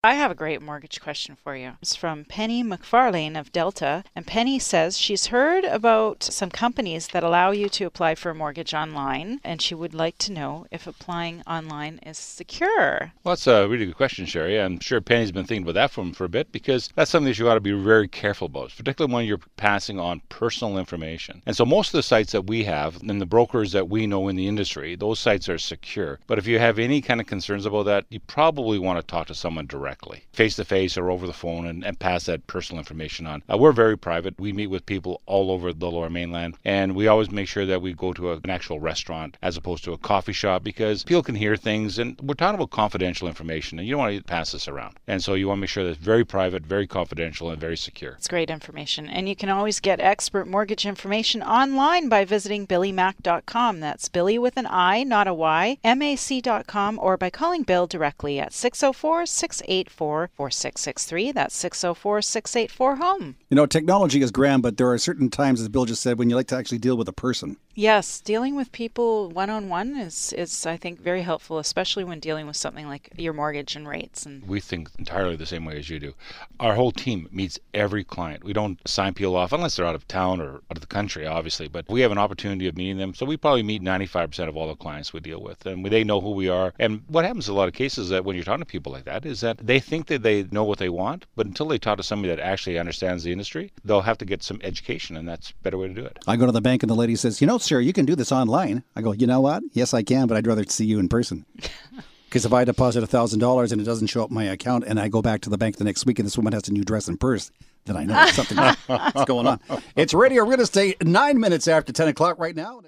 I have a great mortgage question for you. It's from Penny McFarlane of Delta. And Penny says she's heard about some companies that allow you to apply for a mortgage online, and she would like to know if applying online is secure. Well, that's a really good question, Sherry. I'm sure Penny's been thinking about that for a bit, because that's something that you got to be very careful about, particularly when you're passing on personal information. And so most of the sites that we have and the brokers that we know in the industry, those sites are secure. But if you have any kind of concerns about that, you probably want to talk to someone directly, face-to-face or over the phone, and pass that personal information on. We're very private. We meet with people all over the Lower Mainland, and we always make sure that we go to an actual restaurant as opposed to a coffee shop, because people can hear things, and we're talking about confidential information, and you don't want to pass this around. And so you want to make sure that it's very private, very confidential, and very secure. It's great information. And you can always get expert mortgage information online by visiting billymac.com. That's Billy with an I, not a Y, mac.com, or by calling Bill directly at 604-684-4663. That's 604-684-HOME. You know, technology is grand, but there are certain times, as Bill just said, when you like to actually deal with a person. Yes, dealing with people one-on-one is I think, very helpful, especially when dealing with something like your mortgage and rates. And we think entirely the same way as you do. Our whole team meets every client. We don't sign people off unless they're out of town or out of the country, obviously, but we have an opportunity of meeting them. So we probably meet 95% of all the clients we deal with, and they know who we are. And what happens in a lot of cases that when you're talking to people like that is that they think that they know what they want, but until they talk to somebody that actually understands the industry, they'll have to get some education, and that's a better way to do it. I go to the bank and the lady says, sir, you can do this online. I go, you know what? Yes, I can, but I'd rather see you in person. Because if I deposit $1,000 and it doesn't show up in my account and I go back to the bank the next week and this woman has a new dress and purse, then I know something's going on. It's Radio Real Estate, 9 minutes after 10 o'clock right now.